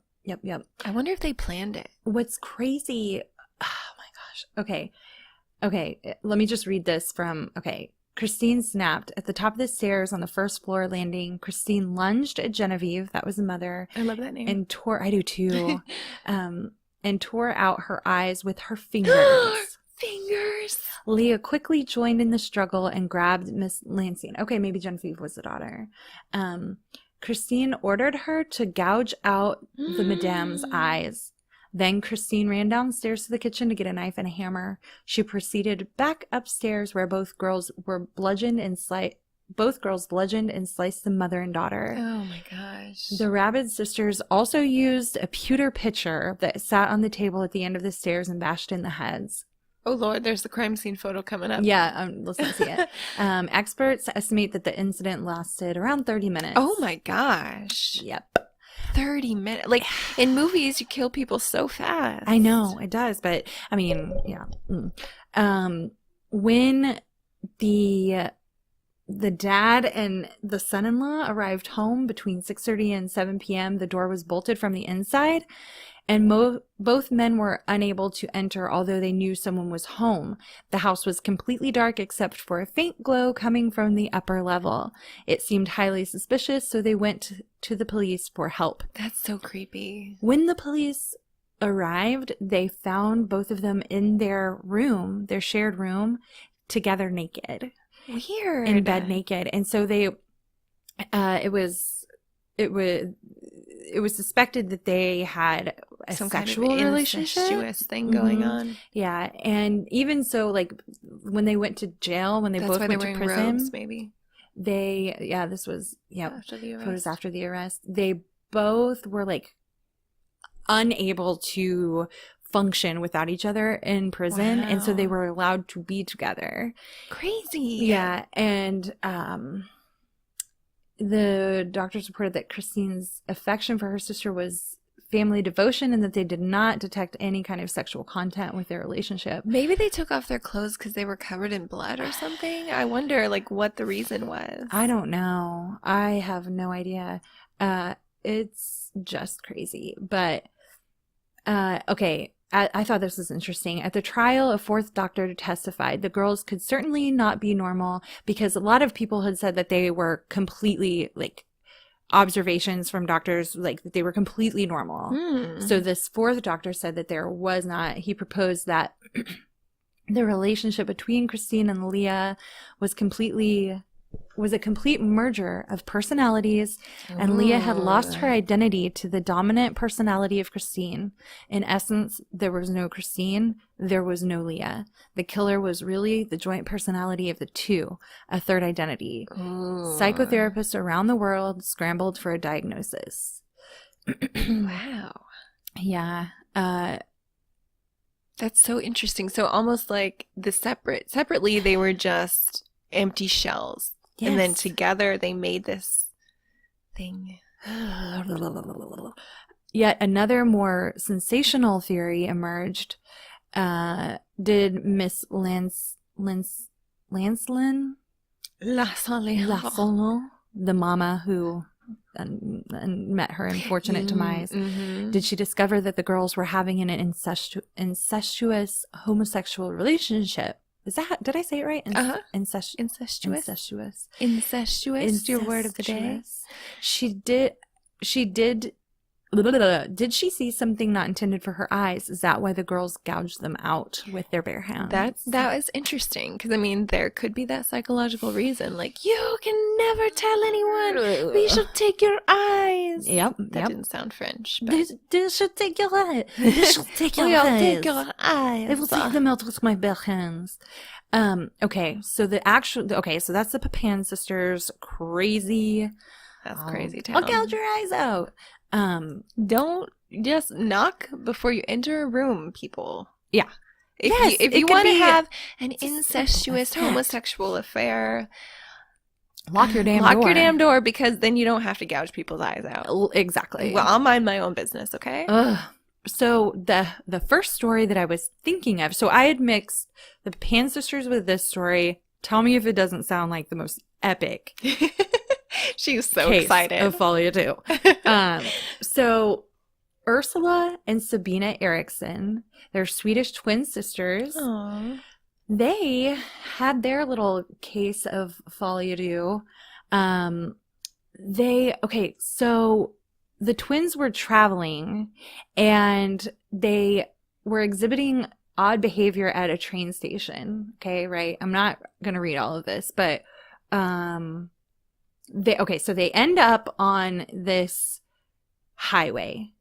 I wonder if they planned it. What's crazy, oh my gosh. Okay, let me just read this from, Christine snapped. At the top of the stairs on the first floor landing, Christine lunged at Genevieve, that was the mother. I love that name. And I do too, and tore out her eyes with her fingers. Fingers. Leah quickly joined in the struggle and grabbed Miss Lansing. Okay, maybe Genevieve was the daughter. Christine ordered her to gouge out the madame's eyes. Then Christine ran downstairs to the kitchen to get a knife and a hammer. She proceeded back upstairs where both girls bludgeoned and sliced the mother and daughter. Oh my gosh. The Rabid sisters also used a pewter pitcher that sat on the table at the end of the stairs and bashed in the heads. Oh Lord, there's the crime scene photo coming up. Yeah, let's not see it. Experts estimate that the incident lasted around 30 minutes. Oh my gosh. Yep. 30 minutes. Like, in movies, you kill people so fast. I know, it does, but, I mean, yeah. When the dad and the son-in-law arrived home between 6:30 and 7 p.m., the door was bolted from the inside, and both men were unable to enter, although they knew someone was home. The house was completely dark except for a faint glow coming from the upper level. It seemed highly suspicious, so they went to the police for help. That's so creepy. When the police arrived, they found both of them in their room, their shared room, together naked. Weird. In bed naked. And so they, it was suspected that they had some sexual kind of relationship. Incestuous thing going on. Yeah. And even so, like, when they went to jail, when they That's both why went they're to wearing prison, robes, maybe. this was, After the arrest. photos after the arrest. They both were, like, unable to function without each other in prison. Wow. And so they were allowed to be together. Crazy. Yeah. And, the doctors reported that Christine's affection for her sister was family devotion and that they did not detect any kind of sexual content with their relationship. Maybe they took off their clothes because they were covered in blood or something. I wonder, like, what the reason was. I don't know. I have no idea. It's just crazy. But, okay. I thought this was interesting. At the trial, a fourth doctor testified the girls could certainly not be normal because a lot of people had said that they were completely, like, observations from doctors, like, that they were completely normal. So this fourth doctor said that there was not. He proposed that the relationship between Christine and Leah was a complete merger of personalities, and Leah had lost her identity to the dominant personality of Christine. In essence, there was no Christine, there was no Leah. The killer was really the joint personality of the two, a third identity. Psychotherapists around the world scrambled for a diagnosis. Wow. Yeah. That's so interesting. So almost like separately they were just empty shells. Yes. And then together they made this thing. Yet another more sensational theory emerged. Did Miss Lancelin, the mama who met her unfortunate demise, did she discover that the girls were having an incestuous homosexual relationship? Did I say it right? Incestuous. Incestuous, your word of the day. She did, did she see something not intended for her eyes? Is that why the girls gouged them out with their bare hands? That was interesting, because, I mean, there could be that psychological reason, like, you can never tell anyone, we shall take your eyes. Yep. That didn't sound French. But They should take your eyes. They should take your eyes. take your eyes. I will take them out with my bare hands. Okay, so that's the PAP Ancestors. Crazy. That's crazy town. I'll gouge your eyes out. Don't just knock before you enter a room, people. Yeah. If you want to have an incestuous homosexual affair, lock your damn door, because then you don't have to gouge people's eyes out. Exactly. Well, I'll mind my own business, okay? Ugh. So the first story that I was thinking of, so I had mixed the Pan sisters with this story. Tell me if it doesn't sound like the most epic She's so case excited. of Folie Deux. So Ursula and Sabina Eriksson, they're Swedish twin sisters. Aww. They had their little case of Folie Deux. So the twins were traveling and they were exhibiting odd behavior at a train station. Okay, right? I'm not going to read all of this, but so they end up on this highway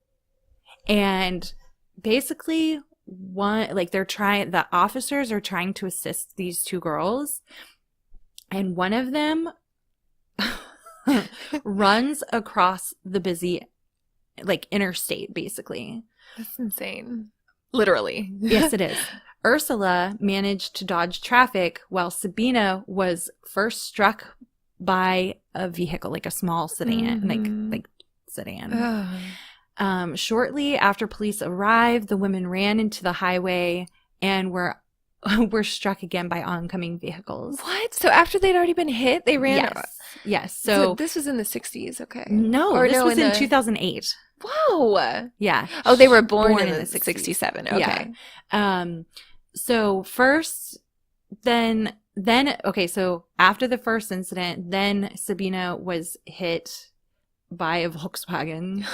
and basically the officers are trying to assist these two girls and one of them runs across the busy interstate basically. That's insane. Literally. Yes, it is. Ursula managed to dodge traffic while Sabina was first struck by a vehicle, like a small sedan, like sedan. Shortly after police arrived, the women ran into the highway and were struck again by oncoming vehicles. What? So after they'd already been hit, they ran? Yes. So this was in the 60s, okay. No, this was in 2008. Whoa. Yeah. Oh, they were born in the 67. Okay. Yeah. So first, then, so after the first incident, then Sabina was hit by a Volkswagen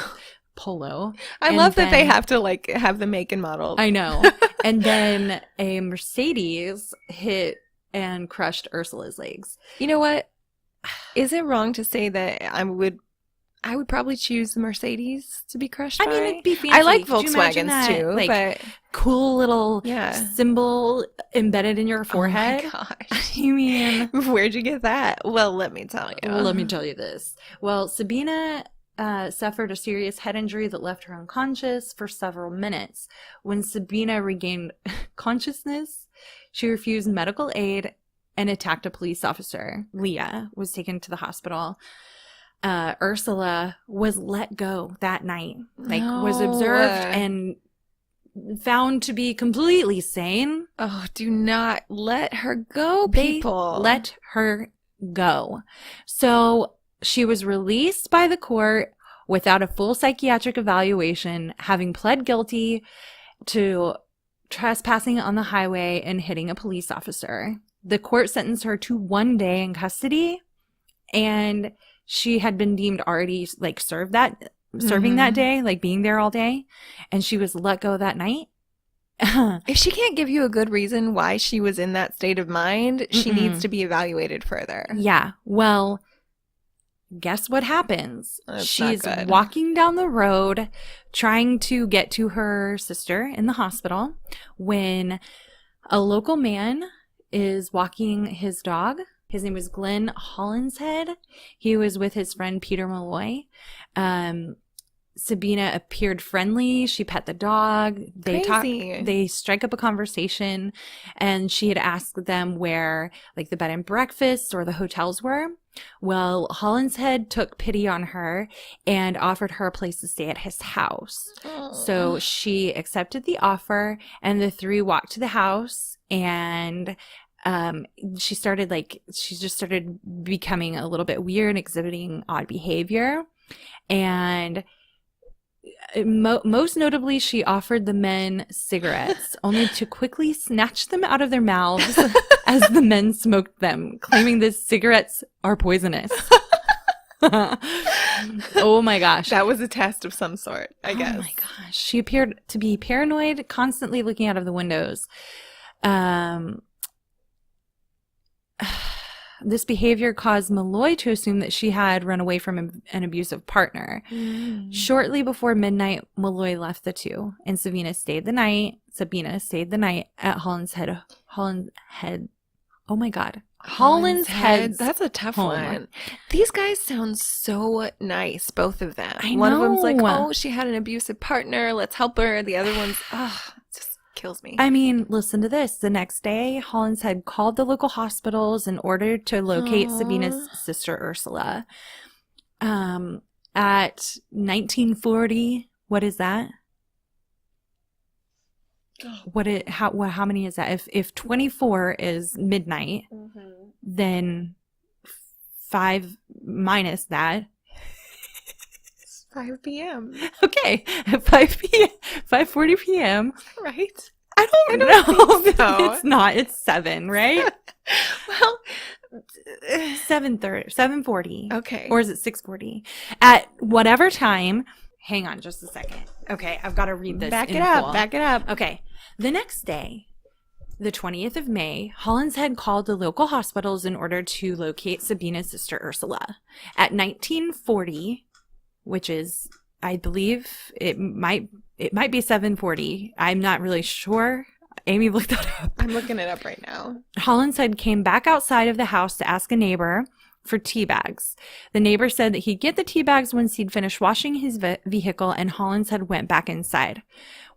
Polo. I love that they have to have the make and model. I know. And then a Mercedes hit and crushed Ursula's legs. You know what? Is it wrong to say that I would probably choose the Mercedes to be crushed by? I mean, it'd be fancy. I like Could you imagine Volkswagens that, too, like, but cool little symbol embedded in your forehead. Oh my gosh. You mean, where'd you get that? Well, let me tell you. Let me tell you this. Well, Sabina suffered a serious head injury that left her unconscious for several minutes. When Sabina regained consciousness, she refused medical aid and attacked a police officer. Leah was taken to the hospital. Ursula was let go that night, was observed and found to be completely sane. Oh, do not let her go, people. They let her go. So she was released by the court without a full psychiatric evaluation, having pled guilty to trespassing on the highway and hitting a police officer. The court sentenced her to 1 day in custody, and she had been deemed already serving that day, being there all day, and she was let go that night. If she can't give you a good reason why she was in that state of mind, she needs to be evaluated further. Yeah. Well, guess what happens? She's not good. Walking down the road trying to get to her sister in the hospital when a local man is walking his dog. His name was Glenn Hollenshead. He was with his friend Peter Malloy. Sabina appeared friendly. She pet the dog. They talk. They strike up a conversation, and she had asked them where the bed and breakfasts or the hotels were. Well, Hollenshead took pity on her and offered her a place to stay at his house. Oh. So she accepted the offer, and the three walked to the house, and she just started becoming a little bit weird, exhibiting odd behavior. And most notably, she offered the men cigarettes, only to quickly snatch them out of their mouths as the men smoked them, claiming the cigarettes are poisonous. Oh my gosh. That was a test of some sort, I guess. Oh my gosh. She appeared to be paranoid, constantly looking out of the windows. This behavior caused Malloy to assume that she had run away from an abusive partner. Shortly before midnight, Malloy left the two, and Sabina stayed the night at Hollenshead. Oh my God. Hollenshead. That's a tough home. one. These guys sound so nice, both of them. I One of them's know. like, oh, she had an abusive partner. Let's help her. The other one's, just kills me. I mean, listen to this. The next day, Hollenshead called the local hospitals in order to locate Sabina's sister, Ursula. At 1940, what is that? how many is that? If 24 is midnight, then 5 minus that. 5 p.m. Okay, at 5:40 p.m. Right? I don't know. think so. It's not. It's 7, right? Well, 7:40. okay. Or is it 6:40? At whatever time. Hang on just a second. Okay, I've got to read this. Back in it up. full. Back it up. Okay. The next day, the 20th of May, Hollenshead called the local hospitals in order to locate Sabina's sister Ursula. At 1940, which is, I believe, it might be 7:40. I'm not really sure. Amy looked that up. I'm looking it up right now. Hollenshead came back outside of the house to ask a neighbor for tea bags. The neighbor said that he'd get the tea bags once he'd finished washing his vehicle, and Hollenshead went back inside.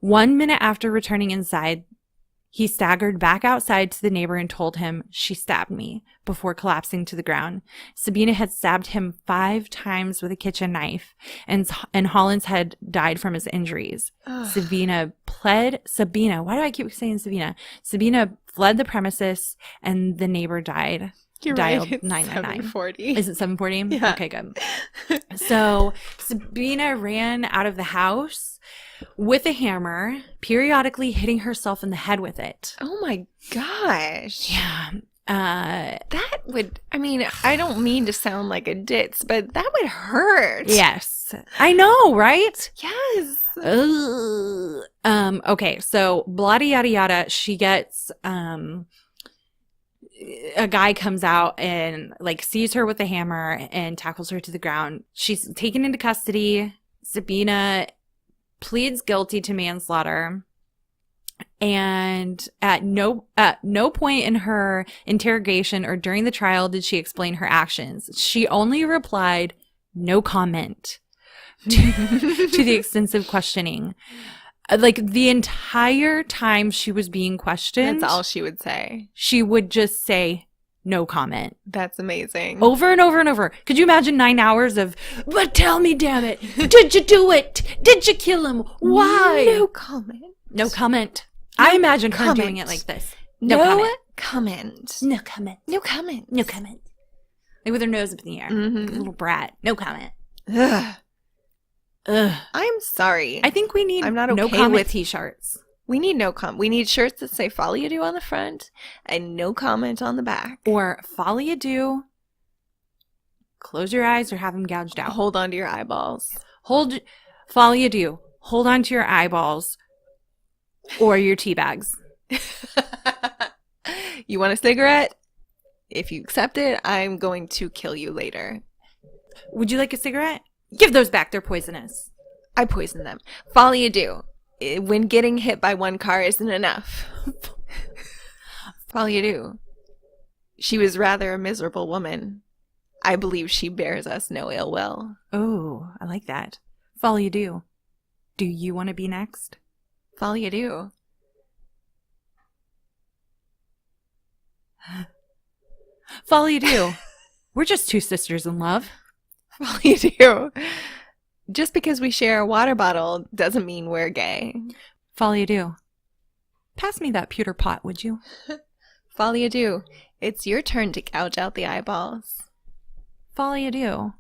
1 minute after returning inside, he staggered back outside to the neighbor and told him, "She stabbed me," before collapsing to the ground. Sabina had stabbed him 5 times with a kitchen knife, and Hollenshead died from his injuries. Sabina, why do I keep saying Sabina? Sabina fled the premises, and the neighbor died. You're Dialed right. It's 999. 7:40. Is it 7:40? Yeah. Okay, good. So Sabina ran out of the house with a hammer, periodically hitting herself in the head with it. Oh my gosh. Yeah. That would, I mean, I don't mean to sound like a ditz, but that would hurt. Yes. I know, right? Yes. Ugh. Okay, so bloody yada yada, she gets a guy comes out and like sees her with a hammer and tackles her to the ground. She's taken into custody. Sabina pleads guilty to manslaughter, and at no point in her interrogation or during the trial did she explain her actions. She only replied, "No comment," to the extensive questioning. Like the entire time she was being questioned, That's all she would say. she would just say, "No comment." That's amazing. Over and over and over. Could you imagine 9 hours of, "But tell me, damn it, did you do it? Did you kill him? Why?" No comment. No comment. I imagine her comment. doing it like this. No comment. comment. No comment. No comment. No comment. Like with her nose up in the air. Mhm. Like a little brat. No comment. Ugh. Ugh. I'm sorry. I think we need I'm not no okay comment with- t-shirts. We need no comment. We need shirts that say Folie Deux on the front and no comment on the back. Or Folie Deux. Close your eyes or have them gouged out. Hold on to your eyeballs. Hold Folie Deux. Hold on to your eyeballs or your tea bags. You want a cigarette? If you accept it, I'm going to kill you later. Would you like a cigarette? Give those back. They're poisonous. I poisoned them. Folie Deux. When getting hit by one car isn't enough. Folie Deux. She was rather a miserable woman. I believe she bears us no ill will. Oh, I like that. Folie Deux. Do you want to be next? Folie Deux. Folie Deux. We're just 2 sisters in love. Folie Deux. Just because we share a water bottle doesn't mean we're gay. Folie Deux. Pass me that pewter pot, would you? Folie Deux. It's your turn to gouge out the eyeballs. Folie Deux.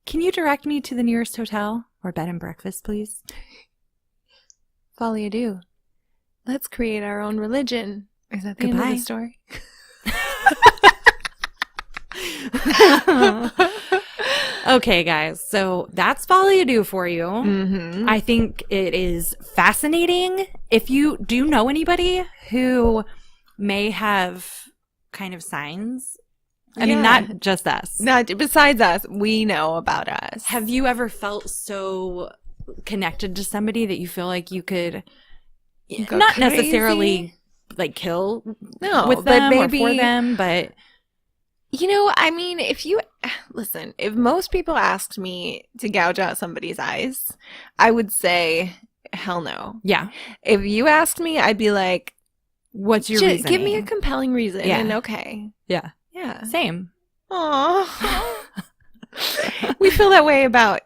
Can you direct me to the nearest hotel or bed and breakfast, please? Folie Deux. Let's create our own religion. Is that the end of the story? Okay, guys. So that's Folie Deux for you. Mm-hmm. I think it is fascinating. If you do know anybody who may have kind of signs, I mean, not just us. Not besides us, we know about us. Have you ever felt so connected to somebody that you feel like you could Go not crazy? necessarily like kill No, with but them maybe or for them, but you know, I mean, if most people asked me to gouge out somebody's eyes, I would say, hell no. yeah. If you asked me, I'd be like, What's your "Just reason? give me a compelling reason." Yeah. And okay. Yeah. Yeah. Same. Aww. We feel that way about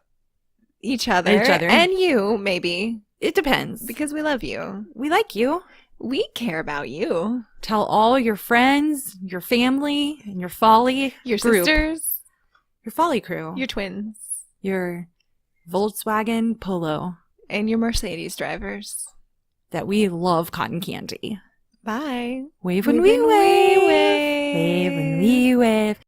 each other. Each other. And you, maybe. It depends. Because we love you. We like you. We care about you. Tell all your friends, your family, and your Folie Your group. sisters. Your Folie crew. Your twins. Your Volkswagen Polo. And your Mercedes drivers. That we love cotton candy. Bye. Wave when we wave. wave. Wave when we wave.